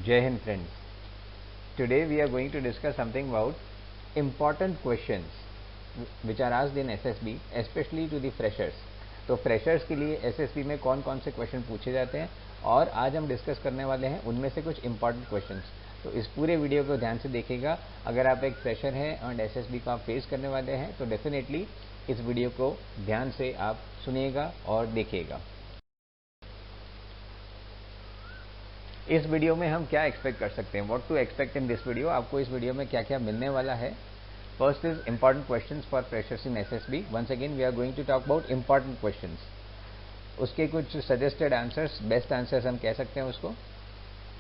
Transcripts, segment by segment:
Jai Hind friends. Today we are going to discuss something about important questions which are asked in SSB, especially to the freshers. तो freshers के लिए SSB में कौन कौन से question पूछे जाते हैं और आज हम डिस्कस करने वाले हैं उनमें से कुछ इंपॉर्टेंट क्वेश्चंस। तो इस पूरे वीडियो को ध्यान से देखिएगा। अगर आप एक फ्रेशर हैं और SSB को आप फेस करने वाले हैं तो डेफिनेटली इस वीडियो को ध्यान से आप सुनिएगा और देखिएगा। इस वीडियो में हम क्या एक्सपेक्ट कर सकते हैं, what to expect in this video. आपको इस वीडियो में क्या क्या मिलने वाला है। First is important questions for freshers in SSB। Once again we are going to talk about important questions. उसके कुछ सजेस्टेड आंसर्स, बेस्ट आंसर्स हम कह सकते हैं उसको।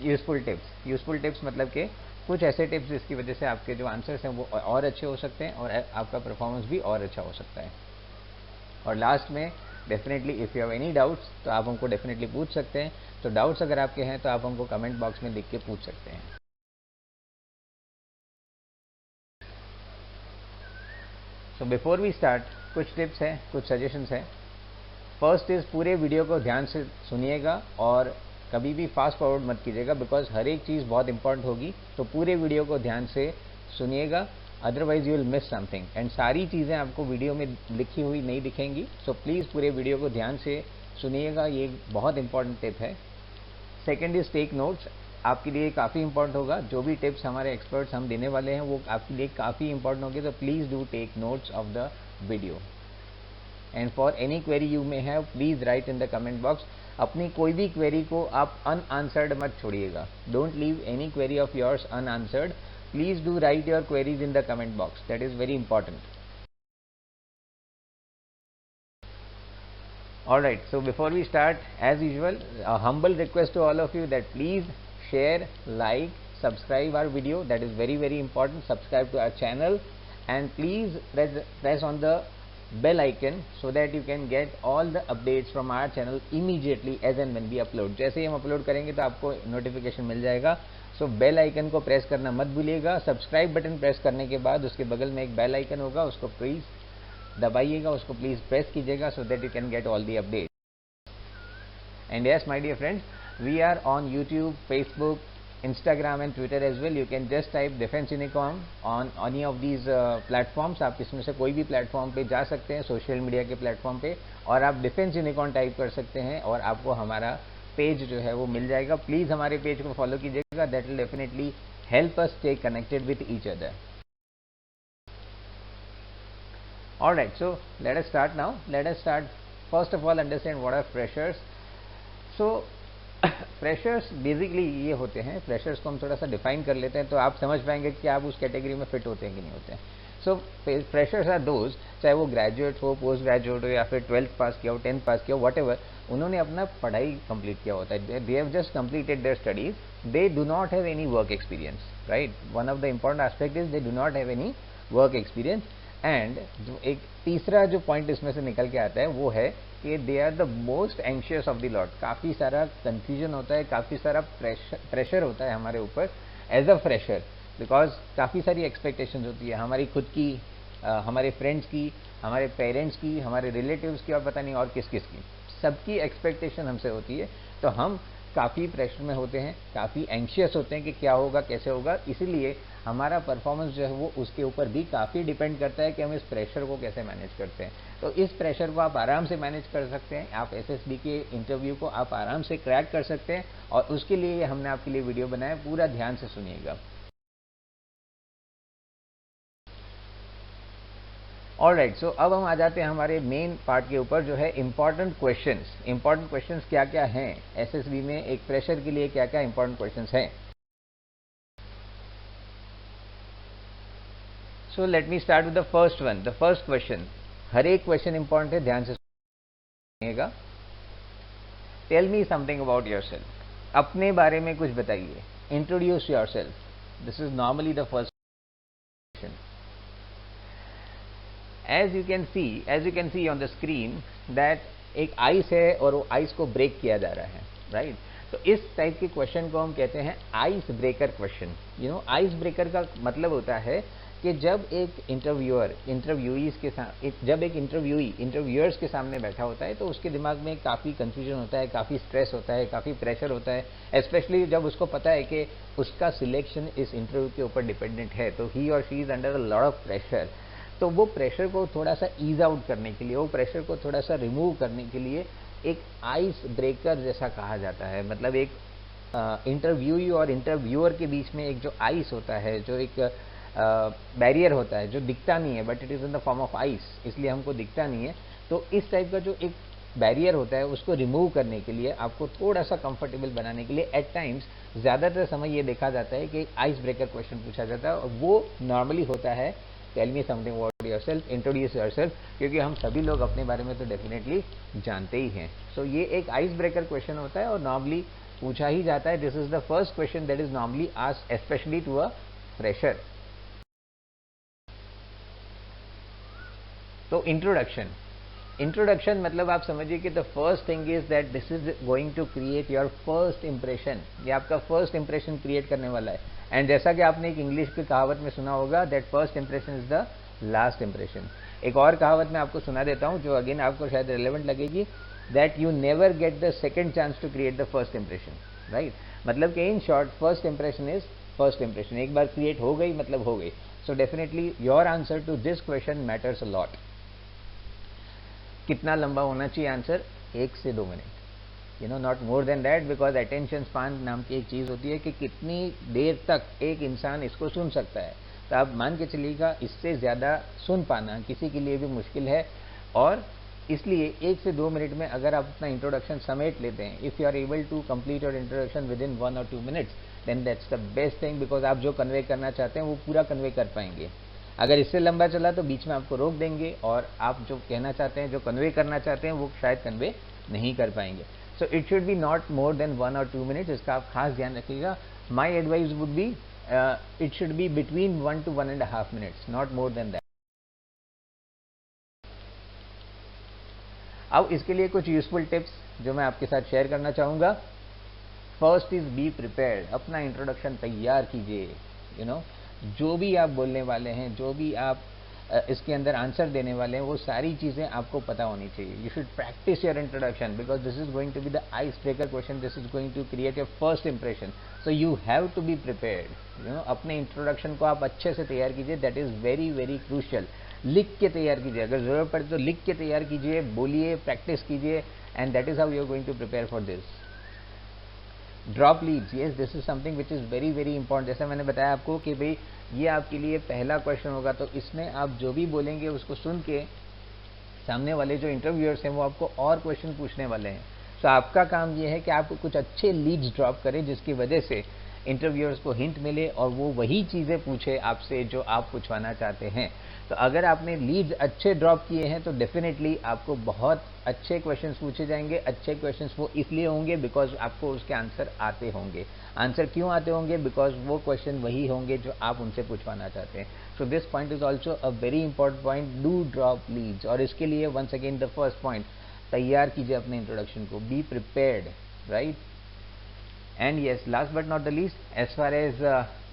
यूजफुल टिप्स, यूजफुल टिप्स मतलब कि कुछ ऐसे टिप्स जिसकी वजह से आपके जो आंसर्स हैं वो और अच्छे हो सकते हैं और आपका परफॉर्मेंस भी और अच्छा हो सकता है। और लास्ट में definitely if you have any doubts तो आप हमको डेफिनेटली पूछ सकते हैं। तो डाउट्स अगर आपके हैं तो आप हमको कमेंट बॉक्स में लिख के पूछ सकते हैं। सो बिफोर वी स्टार्ट कुछ टिप्स हैं, कुछ सजेशंस हैं। फर्स्ट इज पूरे वीडियो को ध्यान से सुनिएगा और कभी भी फास्ट फॉरवर्ड मत कीजिएगा बिकॉज हर एक चीज़ बहुत इंपॉर्टेंट होगी। तो पूरे वीडियो को ध्यान से सुनिएगा, otherwise you will miss something. And सारी चीज़ें आपको वीडियो में लिखी हुई नहीं दिखेंगी। सो प्लीज़ पूरे वीडियो को ध्यान से सुनिएगा, ये बहुत इंपॉर्टेंट टिप है। Second is take notes. आपके लिए काफ़ी इंपॉर्टेंट होगा। जो भी टिप्स हमारे एक्सपर्ट्स हम देने वाले हैं वो आपके लिए काफ़ी इंपॉर्टेंट होगी। तो please do take notes of the video. And for any query you may have please write in the comment box. अपनी कोई भी क्वेरी को आप अनआंसर्ड मत छोड़िएगा। Don't leave any query of yours unanswered. Please do write your queries in the comment box. That is very important. Alright, so before we start, as usual, a humble request to all of you that please share, like, subscribe our video. That is very, very important. Subscribe to our channel and please press on the bell icon so that you can get all the updates from our channel immediately as and when we upload. जैसे ही हम upload करेंगे तो आपको notification मिल जाएगा। सो bell icon को press करना मत भूलिएगा। सब्सक्राइब बटन प्रेस करने के बाद उसके बगल में एक बेल आइकन होगा, उसको प्लीज़ दबाइएगा, उसको प्लीज़ प्रेस कीजिएगा so that you can get all the update. And yes my dear friends, we are on YouTube, Facebook, Instagram and Twitter as well. You can just type Defense Unicom on any of these platforms. आप इसमें से कोई भी platform पे जा सकते हैं, social media के प्लेटफॉर्म पे, और आप डिफेंस यूनिकॉर्न टाइप कर सकते हैं और आपको हमारा पेज जो है वो मिल जाएगा। प्लीज़ हमारे पेज को फॉलो कीजिएगा। That will definitely help us stay connected with each other. Alright, so let us start now. Let us start first of all understand what are freshers. So freshers basically ये होते हैं। Freshers को हम थोड़ा सा define कर लेते हैं तो आप समझ पाएंगे कि आप उस कैटेगरी में फिट होते हैं कि नहीं होते हैं। सो फ्रेशर्स आर दोज, चाहे वो ग्रेजुएट हो, पोस्ट ग्रेजुएट हो या फिर 12th पास किया हो, 10th पास किया हो, वट एवर, उन्होंने अपना पढ़ाई कंप्लीट किया होता है। They have just completed their studies, they do not have any work experience, right. One of the important aspect is they do not have any work experience. And जो एक तीसरा जो पॉइंट इसमें से निकल के आता है वो है कि they are the most anxious of the lot. काफ़ी सारा कंफ्यूजन होता है, काफ़ी सारा प्रेशर होता है हमारे ऊपर एज अ फ्रेशर, बिकॉज काफ़ी सारी एक्सपेक्टेशंस होती है हमारी खुद की, हमारे फ्रेंड्स की, हमारे पेरेंट्स की, हमारे रिलेटिव्स की और पता नहीं और किस किस की। सबकी एक्सपेक्टेशन हमसे होती है। तो हम काफ़ी प्रेशर में होते हैं, काफ़ी एंशियस होते हैं कि क्या होगा, कैसे होगा। इसीलिए हमारा परफॉर्मेंस जो है वो उसके ऊपर भी काफ़ी डिपेंड करता है कि हम इस प्रेशर को कैसे मैनेज करते हैं। तो इस प्रेशर को आप आराम से मैनेज कर सकते हैं। आप SSB के इंटरव्यू को आप आराम से क्रैक कर सकते हैं और उसके लिए हमने आपके लिए वीडियो बनाया। पूरा ध्यान से सुनिएगा। ऑलराइट, सो अब हम आ जाते हैं हमारे मेन पार्ट के ऊपर जो है इंपॉर्टेंट क्वेश्चंस। इंपॉर्टेंट क्वेश्चंस क्या क्या हैं SSB में, एक फ्रेशर के लिए क्या क्या इंपॉर्टेंट क्वेश्चंस हैं। So let me start with the first one. The first question, हर एक क्वेश्चन इंपॉर्टेंट है, ध्यान से सुनिएगा। Tell me something about yourself. अपने बारे में कुछ बताइए। Introduce yourself. This is normally the first question. As you can see on the screen that एक आइस है और वो आइस को ब्रेक किया जा रहा है, राइट। तो इस टाइप के क्वेश्चन को हम कहते हैं ice breaker question. You know, ice breaker का मतलब होता है कि जब एक इंटरव्यूअर्स के सामने बैठा होता है तो उसके दिमाग में काफ़ी कंफ्यूजन होता है, काफ़ी स्ट्रेस होता है, काफ़ी प्रेशर होता है, स्पेशली जब उसको पता है कि उसका सिलेक्शन इस इंटरव्यू के ऊपर डिपेंडेंट है, तो ही और she is under a lot of pressure. तो वो प्रेशर को थोड़ा सा ईज आउट करने के लिए, वो प्रेशर को थोड़ा सा रिमूव करने के लिए एक आइस ब्रेकर जैसा कहा जाता है, मतलब एक इंटरव्यूई और इंटरव्यूअर के बीच में एक जो आइस होता है, जो एक बैरियर होता है जो दिखता नहीं है, but it is in the form of ice, इसलिए हमको दिखता नहीं है। तो इस टाइप का जो एक बैरियर होता है उसको रिमूव करने के लिए, आपको थोड़ा सा कंफर्टेबल बनाने के लिए एट टाइम्स ज़्यादातर समय ये देखा जाता है कि आइस ब्रेकर क्वेश्चन पूछा जाता है, और वो नॉर्मली होता है tell me something about yourself, introduce yourself, क्योंकि हम सभी लोग अपने बारे में तो डेफिनेटली जानते ही हैं। सो ये एक आइस ब्रेकर क्वेश्चन होता है और नॉर्मली पूछा ही जाता है। This is the first question that is normally asked specially to a fresher. तो इंट्रोडक्शन मतलब आप समझिए कि the first thing is that this is going to create your first impression, ये आपका फर्स्ट इंप्रेशन क्रिएट करने वाला है। एंड जैसा कि आपने एक इंग्लिश की कहावत में सुना होगा, that first impression is the last impression. एक और कहावत मैं आपको सुना देता हूं जो अगेन आपको शायद रिलेवेंट लगेगी, that you never get the second chance to create the first impression, right. मतलब कि in short first impression is first impression, एक बार क्रिएट हो गई मतलब हो गई। So definitely your answer to this question matters a lot. कितना लंबा होना चाहिए आंसर? 1 से 2 minute, not more than that, because attention span नाम की एक चीज होती है कि कितनी देर तक एक इंसान इसको सुन सकता है। तो आप मान के चलिएगा इससे ज्यादा सुन पाना किसी के लिए भी मुश्किल है, और इसलिए 1 से 2 मिनट में अगर आप अपना इंट्रोडक्शन समेट लेते हैं, if you are able to complete your introduction within 1 और 2 minutes, then that's the best thing, because आप जो कन्वे करना चाहते हैं वो पूरा कन्वे कर पाएंगे। अगर इससे लंबा चला तो बीच में आपको रोक देंगे और आप जो कहना चाहते हैं, जो कन्वे करना चाहते हैं, वो शायद कन्वे नहीं कर पाएंगे। So it should be not more then 1 और 2 मिनट्स, इसका आप खास ध्यान रखिएगा। My advice would be it should be between 1 to 1.5 minutes, not more than that. अब इसके लिए कुछ यूजफुल टिप्स जो मैं आपके साथ शेयर करना चाहूंगा। फर्स्ट इज बी प्रिपेयर्ड, अपना इंट्रोडक्शन तैयार कीजिए। जो भी आप बोलने वाले हैं, जो भी आप इसके अंदर आंसर देने वाले हैं, वो सारी चीजें आपको पता होनी चाहिए। You should practise your introduction because this is going to be the ice breaker question, this is going to create your first impression. So you have to be prepared. अपने इंट्रोडक्शन को आप अच्छे से तैयार कीजिए, that is very very crucial. लिख के तैयार कीजिए, अगर जरूरत पड़े तो लिख के तैयार कीजिए, बोलिए, प्रैक्टिस कीजिए, and that is how you are going to prepare for this. Drop leads, yes this is something which is very very important. जैसे मैंने बताया आपको कि भाई ये आपके लिए पहला क्वेश्चन होगा, तो इसमें आप जो भी बोलेंगे उसको सुन के सामने वाले जो इंटरव्यूअर्स हैं वो आपको और क्वेश्चन पूछने वाले हैं। तो आपका काम ये है कि आप कुछ अच्छे लीड्स ड्रॉप करें जिसकी वजह से इंटरव्यूअर्स को हिंट मिले और वो वही चीजें पूछे आपसे जो आप पूछवाना चाहते हैं। तो अगर आपने लीड्स अच्छे ड्रॉप किए हैं तो डेफिनेटली आपको बहुत अच्छे क्वेश्चंस पूछे जाएंगे। अच्छे क्वेश्चंस वो इसलिए होंगे बिकॉज आपको उसके आंसर आते होंगे। आंसर क्यों आते होंगे? बिकॉज वो क्वेश्चन वही होंगे जो आप उनसे पूछवाना चाहते हैं। So this point is also a very important point, do drop leads. और इसके लिए once again the first point, तैयार कीजिए अपने इंट्रोडक्शन को, be prepared, right. And yes, last but not the least, as far as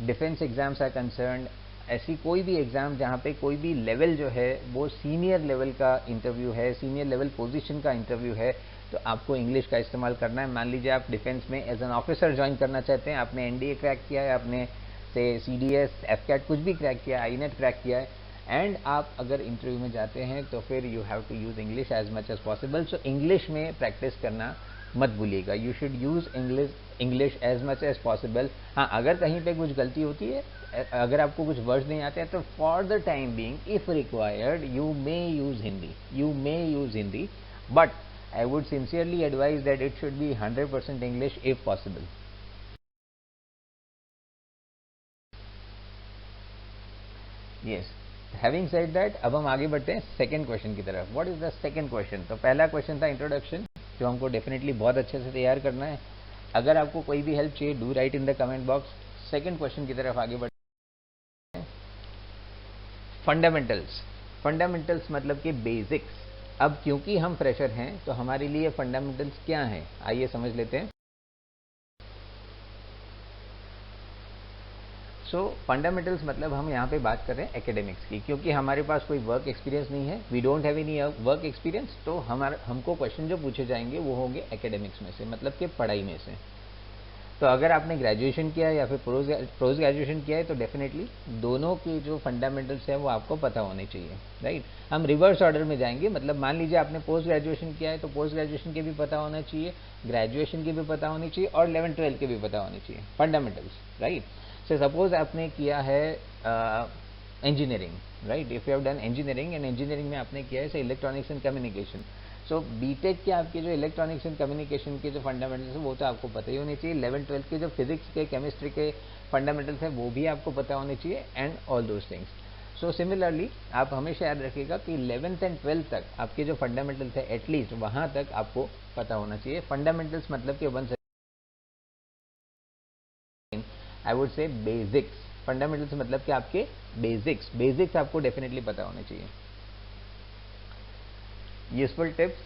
defence exams are concerned, ऐसी कोई भी एग्जाम जहाँ पे कोई भी लेवल जो है वो सीनियर लेवल का इंटरव्यू है, सीनियर लेवल पोजीशन का इंटरव्यू है, तो आपको इंग्लिश का इस्तेमाल करना है। मान लीजिए आप डिफेंस में एज एन ऑफिसर ज्वाइन करना चाहते हैं, आपने एनडीए क्रैक किया है, आपने से सीडीएस, एफकैट कुछ भी क्रैक किया है, आईनेट क्रैक किया है, एंड आप अगर इंटरव्यू में जाते हैं तो फिर you have to use English as much as possible. So English में प्रैक्टिस करना मत भूलिएगा। You should use English as much as possible. हाँ, अगर कहीं पे कुछ गलती होती है, अगर आपको कुछ वर्ड्स नहीं आते हैं, तो for the time being if required you may use Hindi, but I would sincerely advise that it should be 100% English if possible. Yes, having said that, अब हम आगे बढ़ते हैं सेकंड क्वेश्चन की तरफ। What is the second question? तो पहला question था इंट्रोडक्शन, जो हमको डेफिनेटली बहुत अच्छे से तैयार करना है। अगर आपको कोई भी हेल्प चाहिए, do right in the comment box. Second question की तरफ आगे बढ़ते हैं। फंडामेंटल्स, फंडामेंटल्स मतलब कि बेसिक्स। अब क्योंकि हम फ्रेशर हैं तो हमारे लिए फंडामेंटल्स क्या हैं, आइए समझ लेते हैं। सो फंडामेंटल्स मतलब हम यहाँ पे बात कर रहे हैं एकेडमिक्स की, क्योंकि हमारे पास कोई वर्क एक्सपीरियंस नहीं है, we don't have any work experience, तो हमको क्वेश्चन जो पूछे जाएंगे वो होंगे एकेडमिक्स में से, मतलब कि पढ़ाई में से। तो अगर आपने ग्रेजुएशन किया है या फिर पोस्ट ग्रेजुएशन किया है तो डेफिनेटली दोनों के जो फंडामेंटल्स हैं वो आपको पता होने चाहिए, राइट। हम रिवर्स ऑर्डर में जाएंगे, मतलब मान लीजिए आपने पोस्ट ग्रेजुएशन किया है तो पोस्ट ग्रेजुएशन के भी पता होना चाहिए, ग्रेजुएशन के भी पता होनी चाहिए और 11-12 के भी पता होनी चाहिए फंडामेंटल्स, राइट। सो सपोज आपने किया है engineering, right, if you have done engineering and engineering में आपने किया है electronics and communication, so BTech के आपके जो इलेक्ट्रॉनिक्स एंड कम्युनिकेशन के जो फंडामेंटल्स है वो तो आपको पता ही होने चाहिए, 11-12 के जो फिजिक्स के केमिस्ट्री के फंडामेंटल्स है वो भी आपको पता होने चाहिए and all those things. So similarly आप हमेशा याद रखिएगा कि 11th एंड 12th तक आपके जो फंडामेंटल्स है एटलीस्ट वहां तक आपको पता होना चाहिए। फंडामेंटल्स मतलब कि one I would say basics, fundamentals मतलब कि आपके बेसिक्स आपको डेफिनेटली पता होने चाहिए। यूजफुल टिप्स,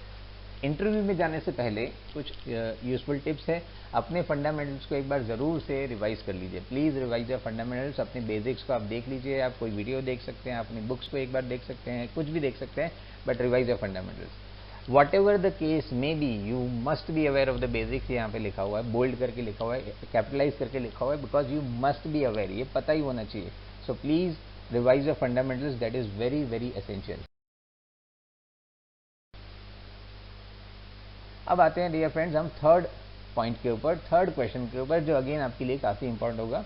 इंटरव्यू में जाने से पहले कुछ यूजफुल टिप्स है, अपने फंडामेंटल्स को एक बार जरूर से रिवाइज कर लीजिए, प्लीज रिवाइज योर फंडामेंटल्स, अपने बेसिक्स को आप देख लीजिए, आप कोई वीडियो देख सकते हैं, अपनी बुक्स को एक बार देख सकते हैं, कुछ भी देख सकते हैं, but revise your fundamentals. Whatever the case may be, you must be aware of the basics, यहाँ पे लिखा हुआ है, बोल्ड करके लिखा हुआ है, कैपिटलाइज करके लिखा हुआ है, because you must be aware, ये पता ही होना चाहिए। So please revise your fundamentals, that is very very essential. अब आते हैं डियर फ्रेंड्स हम थर्ड पॉइंट के ऊपर, थर्ड क्वेश्चन के ऊपर, जो अगेन आपके लिए काफी इंपॉर्टेंट होगा,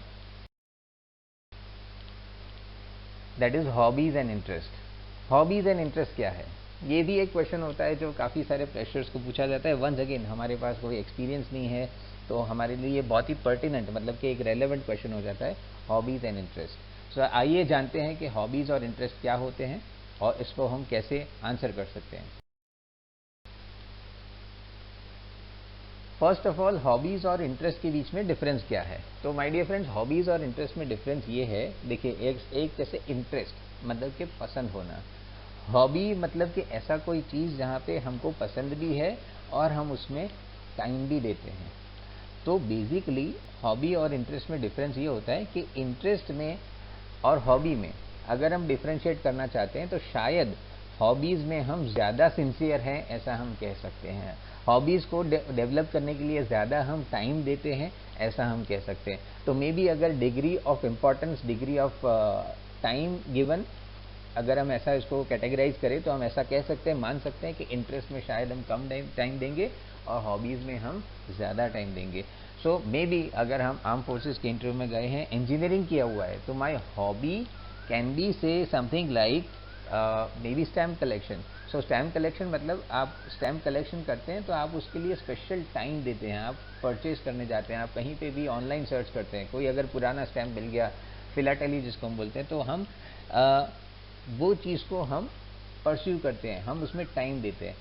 that is hobbies and interest. Hobbies and interest क्या है, ये भी एक क्वेश्चन होता है जो काफ़ी सारे फ्रेशर्स को पूछा जाता है। वंस अगेन हमारे पास कोई एक्सपीरियंस नहीं है तो हमारे लिए ये बहुत ही पर्टिनेंट, मतलब कि एक रेलेवेंट क्वेश्चन हो जाता है, हॉबीज़ एंड इंटरेस्ट। सो आइए जानते हैं कि हॉबीज़ और इंटरेस्ट क्या होते हैं और इसको हम कैसे आंसर कर सकते हैं। फर्स्ट ऑफ ऑल, हॉबीज़ और इंटरेस्ट के बीच में डिफरेंस क्या है। तो माय डियर फ्रेंड्स, हॉबीज़ और इंटरेस्ट में डिफरेंस ये है, देखिए एक जैसे इंटरेस्ट मतलब कि पसंद होना, हॉबी मतलब कि ऐसा कोई चीज़ जहाँ पे हमको पसंद भी है और हम उसमें टाइम भी देते हैं। तो बेसिकली हॉबी और इंटरेस्ट में डिफरेंस ये होता है कि इंटरेस्ट में और हॉबी में अगर हम डिफ्रेंशिएट करना चाहते हैं तो शायद हॉबीज़ में हम ज़्यादा सिंसियर हैं, ऐसा हम कह सकते हैं। हॉबीज़ को डेवलप करने के लिए ज़्यादा हम टाइम देते हैं, ऐसा हम कह सकते हैं। तो मे बी अगर degree of importance, degree of time given, अगर हम ऐसा इसको कैटेगराइज करें तो हम ऐसा कह सकते हैं, मान सकते हैं कि इंटरेस्ट में शायद हम कम टाइम देंगे और हॉबीज़ में हम ज़्यादा टाइम देंगे। सो मे बी अगर हम आर्म फोर्सेस के इंटरव्यू में गए हैं, इंजीनियरिंग किया हुआ है, तो माई हॉबी कैन बी से something like may be stamp collection. So stamp collection मतलब आप स्टैम्प कलेक्शन करते हैं तो आप उसके लिए स्पेशल टाइम देते हैं, आप परचेज करने जाते हैं, आप कहीं पे भी ऑनलाइन सर्च करते हैं, कोई अगर पुराना स्टैम्प मिल गया, फिलाटेली जिसको हम बोलते हैं, तो हम वो चीज़ को हम परस्यू करते हैं, हम उसमें टाइम देते हैं।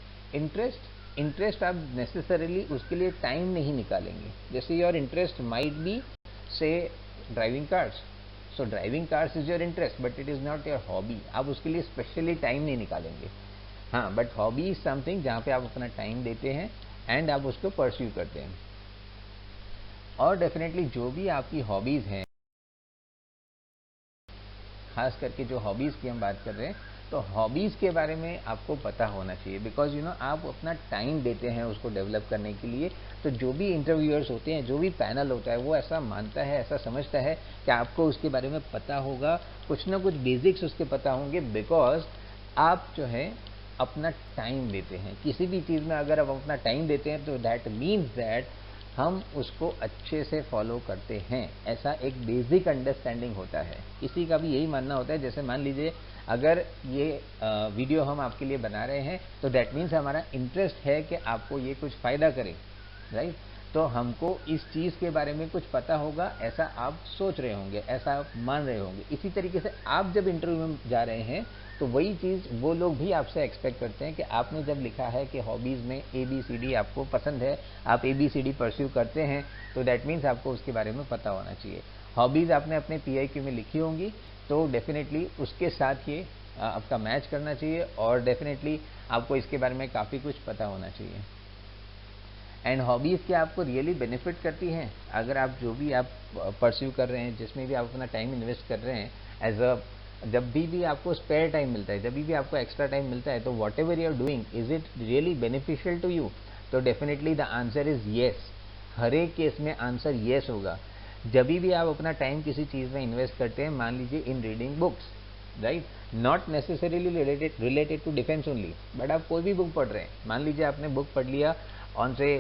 इंटरेस्ट आप नेसेसरीली उसके लिए टाइम नहीं निकालेंगे। जैसे योर इंटरेस्ट माइट बी से driving cars, so driving cars is your interest but it is not your hobby, आप उसके लिए स्पेशली टाइम नहीं निकालेंगे। हाँ, बट हॉबी इज समथिंग जहाँ पे आप अपना टाइम देते हैं एंड आप उसको परस्यू करते हैं। और डेफिनेटली जो भी आपकी हॉबीज़ हैं, खास करके जो हॉबीज़ की हम बात कर रहे हैं, तो हॉबीज़ के बारे में आपको पता होना चाहिए, बिकॉज यू नो आप अपना टाइम देते हैं उसको डेवलप करने के लिए। तो जो भी इंटरव्यूअर्स होते हैं, जो भी पैनल होता है, वो ऐसा मानता है, ऐसा समझता है कि आपको उसके बारे में पता होगा, कुछ ना कुछ बेसिक्स उसके पता होंगे, बिकॉज आप जो है अपना टाइम देते हैं किसी भी चीज़ में। अगर आप अपना टाइम देते हैं तो दैट मीन्स दैट हम उसको अच्छे से फॉलो करते हैं, ऐसा एक बेसिक अंडरस्टैंडिंग होता है। किसी का भी यही मानना होता है, जैसे मान लीजिए अगर ये वीडियो हम आपके लिए बना रहे हैं तो दैट मीन्स हमारा इंटरेस्ट है कि आपको ये कुछ फ़ायदा करे, राइट। तो हमको इस चीज़ के बारे में कुछ पता होगा, ऐसा आप सोच रहे होंगे, ऐसा आप मान रहे होंगे। इसी तरीके से आप जब इंटरव्यू में जा रहे हैं तो वही चीज़ वो लोग भी आपसे एक्सपेक्ट करते हैं कि आपने जब लिखा है कि हॉबीज़ में ABCD आपको पसंद है, आप ABCD परस्यू करते हैं, तो दैट मीन्स आपको उसके बारे में पता होना चाहिए। हॉबीज़ आपने अपने PIQ में लिखी होंगी तो डेफिनेटली उसके साथ ये आपका मैच करना चाहिए और डेफिनेटली आपको इसके बारे में काफ़ी कुछ पता होना चाहिए। एंड हॉबीज़ क्या आपको रियली बेनिफिट करती हैं? अगर आप जो भी आप परस्यू कर रहे हैं, जिसमें भी आप अपना टाइम इन्वेस्ट कर रहे हैं, एज अ जब भी आपको स्पेयर टाइम मिलता है, जब भी आपको एक्स्ट्रा टाइम मिलता है, तो whatever you are doing, is it really beneficial to you? तो definitely the answer is yes. हर एक केस में आंसर येस होगा। जब भी आप अपना टाइम किसी चीज़ में इन्वेस्ट करते हैं, मान लीजिए in reading books, right, not necessarily related to defence only, but आप कोई भी बुक पढ़ रहे हैं, मान लीजिए आपने बुक पढ़ लिया ऑन से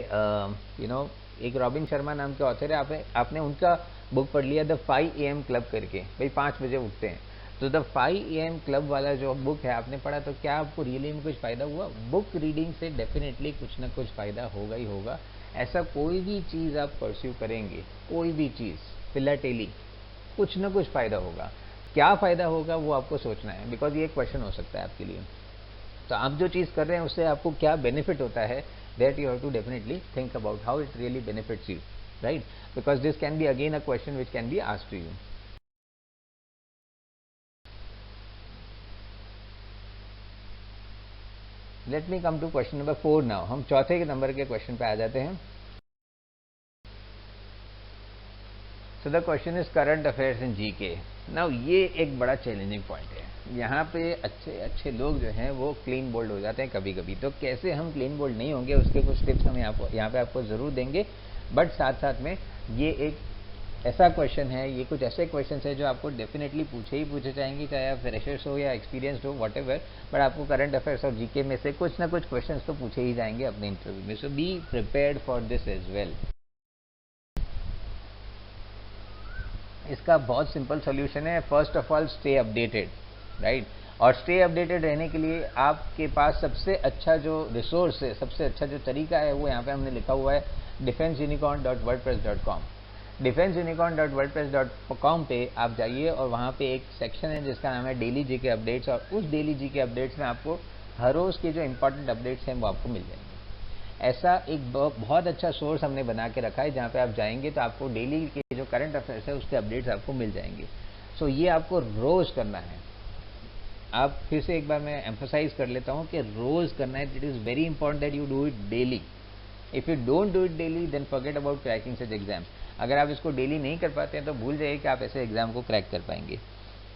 एक रॉबिन शर्मा नाम के ऑथर है, आपने उनका बुक पढ़ लिया द 5 AM क्लब करके, भाई 5 बजे उठते हैं, तो द 5 AM क्लब वाला जो बुक है आपने पढ़ा, तो क्या आपको रियली में कुछ फ़ायदा हुआ? बुक रीडिंग से डेफिनेटली कुछ ना कुछ फ़ायदा होगा ही होगा। ऐसा कोई भी चीज़ आप परस्यू करेंगे, कोई भी चीज़ फिलहाटेली, कुछ ना कुछ फ़ायदा होगा। क्या फ़ायदा होगा वो आपको सोचना है, बिकॉज ये एक क्वेश्चन हो सकता है आपके लिए। तो आप जो चीज़ कर रहे हैं उससे आपको क्या बेनिफिट होता है, that you have to definitely think about how it really benefits you, right, because this can be again a question which can be asked to you. Let me come to question number 4 now. हम चौथे के number के question पे आ जाते हैं। So the question is current affairs in GK. Now ये एक बड़ा चैलेंजिंग पॉइंट है। यहाँ पे अच्छे अच्छे लोग जो हैं वो क्लीन बोल्ड हो जाते हैं कभी कभी। तो कैसे हम क्लीन बोल्ड नहीं होंगे, उसके कुछ टिप्स हम यहाँ पे आपको ज़रूर देंगे। बट साथ साथ में ये एक ऐसा क्वेश्चन है, ये कुछ ऐसे क्वेश्चन है जो आपको डेफिनेटली पूछे जाएंगे, चाहे आप फ्रेशर्स हो या एक्सपीरियंसड हो, वट एवर, बट आपको करंट अफेयर्स और जीके में से कुछ ना कुछ क्वेश्चन तो पूछे ही जाएंगे अपने इंटरव्यू में। So be prepared for this as well. इसका बहुत सिंपल सोल्यूशन है। First of all stay updated, right, और स्टे अपडेटेड रहने के लिए आपके पास सबसे अच्छा जो रिसोर्स है, सबसे अच्छा जो तरीका है, वो यहाँ पे हमने लिखा हुआ है defenseunicorn.wordpress.com। defenseunicorn.wordpress.com पे आप जाइए और वहाँ पे एक सेक्शन है जिसका नाम है डेली जीके अपडेट्स, और उस डेली जीके अपडेट्स में आपको हर रोज़ के जो इंपॉर्टेंट अपडेट्स हैं वो आपको मिल जाएंगे। ऐसा एक बहुत अच्छा सोर्स हमने बना के रखा है जहाँ पे आप जाएंगे तो आपको डेली के जो करंट अफेयर्स है उसके अपडेट्स आपको मिल जाएंगे। सो ये आपको रोज़ करना है। आप फिर से एक बार मैं एम्फोसाइज कर लेता हूँ कि रोज़ करना है। It is very important that you do it daily. If you don't do it daily then forget about cracking such exam. अगर आप इसको डेली नहीं कर पाते हैं तो भूल जाइए कि आप ऐसे एग्जाम को क्रैक कर पाएंगे,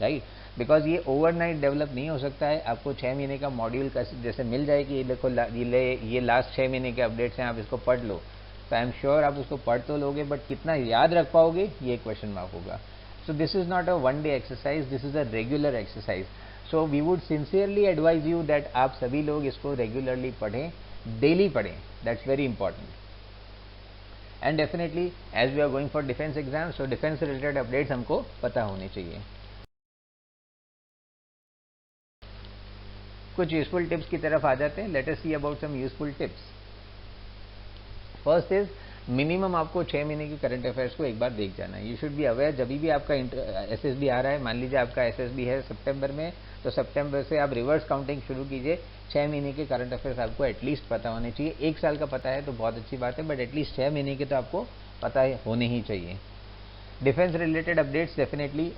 राइट, बिकॉज ये ओवरनाइट डेवलप नहीं हो सकता है। आपको 6 महीने का मॉड्यूल का जैसे मिल जाए कि ये देखो ये लास्ट 6 महीने के अपडेट्स हैं, आप इसको पढ़ लो, तो आई एम श्योर आप उसको पढ़ तो लोगे, बट कितना याद रख पाओगे ये क्वेश्चन मार्क होगा। So this is not a one day exercise, this is a regular exercise. So we would sincerely advise you that आप सभी लोग इसको रेगुलरली पढ़ें, डेली पढ़ें, that's very important. And definitely as we are going for defence exam, so defence से related updates हमको पता होने चाहिए। कुछ यूजफुल टिप्स की तरफ आ जाते हैं। Let us see about some useful tips. First is minimum आपको 6 महीने की करंट अफेयर्स को एक बार देख जाना है। यू शुड बी अवेयर जब भी आपका एसएसबी आ रहा है, मान लीजिए आपका एसएसबी है सितंबर में, तो सितंबर से आप रिवर्स काउंटिंग शुरू कीजिए। 6 महीने के करंट अफेयर्स आपको एटलीस्ट पता होने चाहिए। 1 साल का पता है तो बहुत अच्छी बात है, बट एटलीस्ट 6 महीने के तो आपको पता होने ही चाहिए। डिफेंस रिलेटेड अपडेट्स डेफिनेटली,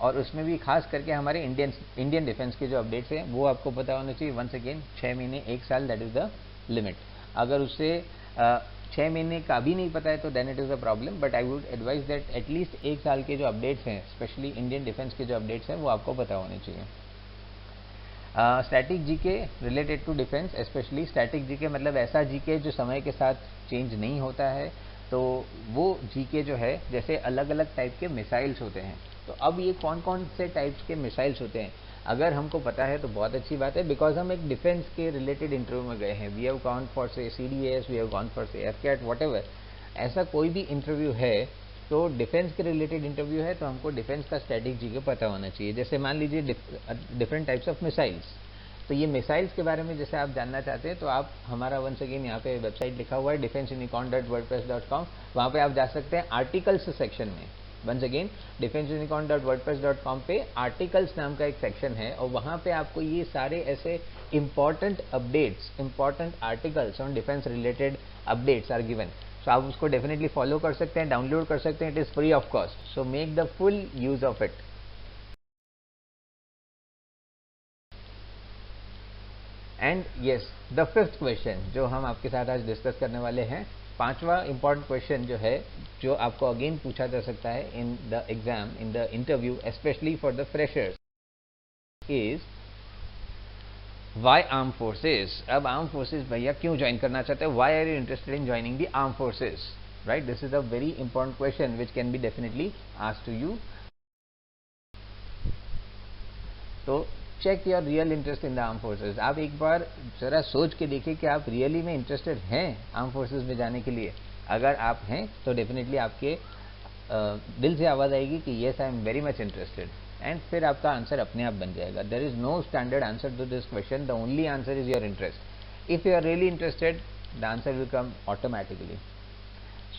और उसमें भी खास करके हमारे इंडियन डिफेंस के जो अपडेट्स हैं वो आपको पता होने चाहिए। वंस अगेन 6 महीने 1 साल, दैट इज़ द लिमिट। अगर उससे 6 महीने का भी नहीं पता है तो then it is a problem, but I would advise that at least 1 साल के जो अपडेट्स हैं, स्पेशली इंडियन डिफेंस के जो अपडेट्स हैं वो आपको पता होने चाहिए। Static GK related to defence, specially static GK मतलब ऐसा जीके जो समय के साथ चेंज नहीं होता है। तो वो जीके जो है, जैसे अलग अलग टाइप के मिसाइल्स होते हैं, तो अब ये कौन कौन से टाइप्स के मिसाइल्स होते हैं अगर हमको पता है तो बहुत अच्छी बात है, बिकॉज हम एक डिफेंस के रिलेटेड इंटरव्यू में गए हैं। We have gone for say CDAS, we have gone for say AFCAT, what ever, ऐसा कोई भी इंटरव्यू है तो डिफेंस के रिलेटेड इंटरव्यू है तो हमको डिफेंस का स्टैटिक जीके पता होना चाहिए। जैसे मान लीजिए डिफरेंट टाइप्स ऑफ मिसाइल्स, तो ये मिसाइल्स के बारे में जैसे आप जानना चाहते हैं तो आप हमारा वंस अगेन यहाँ पे वेबसाइट लिखा हुआ है defenseunicorn.wordpress.com, वहाँ पे आप जा सकते हैं आर्टिकल्स सेक्शन में। वंस अगेन defenseunicorn.wordpress.com पे आर्टिकल्स नाम का एक सेक्शन है और वहाँ पे आपको ये सारे ऐसे important updates, important articles on defence related updates are given. सो आप उसको डेफिनेटली फॉलो कर सकते हैं, डाउनलोड कर सकते हैं, it is free of cost, so make the full use of it. And yes, the fifth question जो हम आपके साथ आज डिस्कस करने वाले हैं, पांचवा इंपॉर्टेंट क्वेश्चन जो है, जो आपको अगेन पूछा जा सकता है in the exam, in the interview, specially for the freshers, is why armed forces. अब आर्म फोर्सेज भैया क्यों ज्वाइन करना चाहते हो, why are you interested in joining the armed forces, right? This is a very important question which can be definitely asked to you. तो check your real interest in the armed forces. आप एक बार जरा सोच के देखिए कि आप really में इंटरेस्टेड हैं आर्म फोर्सेज में जाने के लिए। अगर आप हैं तो डेफिनेटली आपके दिल से आवाज आएगी कि yes I am very much interested, and फिर आपका आंसर अपने आप बन जाएगा। There is no standard answer to this question, the only answer is your interest. If you are really interested, the answer will come automatically.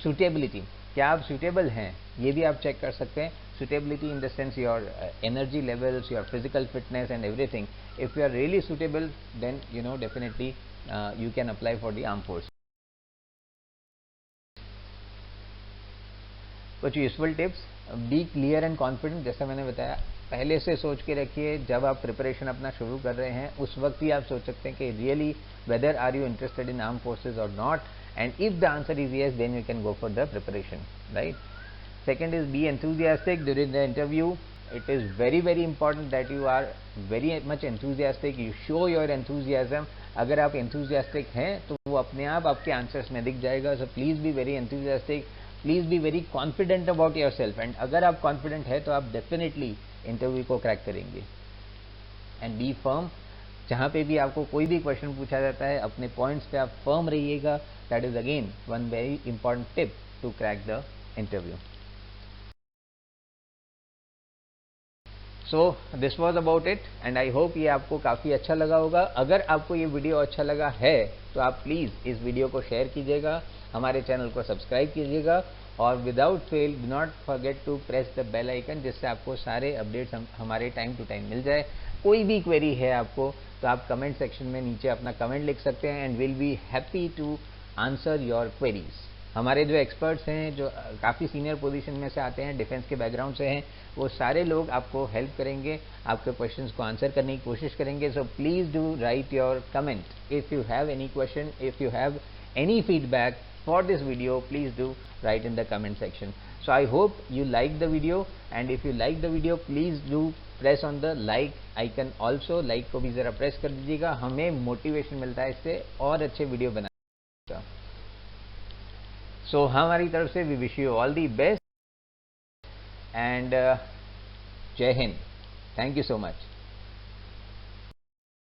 Suitability, क्या आप suitable हैं, ये भी आप चेक कर सकते हैं। Suitability in the sense your energy levels, your physical fitness and everything. If you are really suitable, then you know definitely you can apply for the armed force. कुछ useful tips, be clear and confident. जैसा मैंने बताया, पहले से सोच के रखिए, जब आप प्रिपरेशन अपना शुरू कर रहे हैं उस वक्त ही आप सोच सकते हैं कि really whether are you interested in armed forces और not, and if the answer is yes, then you can go for the preparation, right? Second is be enthusiastic during the interview. It is very very important that you are very much enthusiastic, you show your enthusiasm. अगर आप enthusiastic हैं तो वो अपने आप आपके answers में दिख जाएगा। So please be very enthusiastic, please be very confident about yourself, and अगर आप confident है तो आप definitely interview को crack करेंगे। And be firm, जहाँ पे भी आपको कोई भी क्वेश्चन पूछा जाता है अपने पॉइंट्स पे आप फर्म रहिएगा। That is again one very important tip to crack the interview. So this was about it, and I hope ये आपको काफ़ी अच्छा लगा होगा। अगर आपको ये वीडियो अच्छा लगा है तो आप प्लीज़ इस वीडियो को शेयर कीजिएगा, हमारे चैनल को सब्सक्राइब कीजिएगा, और without fail do not forget to press the bell icon, जिससे आपको सारे अपडेट्स हमारे टाइम टू टाइम मिल जाए। कोई भी क्वेरी है आपको तो आप कमेंट सेक्शन में नीचे अपना कमेंट लिख सकते हैं, and will be happy to answer your queries. हमारे जो एक्सपर्ट्स हैं, जो काफ़ी सीनियर पोजीशन में से आते हैं, डिफेंस के बैकग्राउंड से हैं, वो सारे लोग आपको हेल्प करेंगे, आपके क्वेश्चंस को आंसर करने की कोशिश करेंगे। So please do right your comment if you have any question, if you have any feedback for this video, please do write in the comment section. So I hope you like the video, and if you like the video, please do press on the like icon also. like को भी जरा press कर दीजिएगा, हमें motivation मिलता है इससे और अच्छे वीडियो बनाने का। सो हमारी तरफ से we wish you all the best, and Jai Hind. Thank you so much.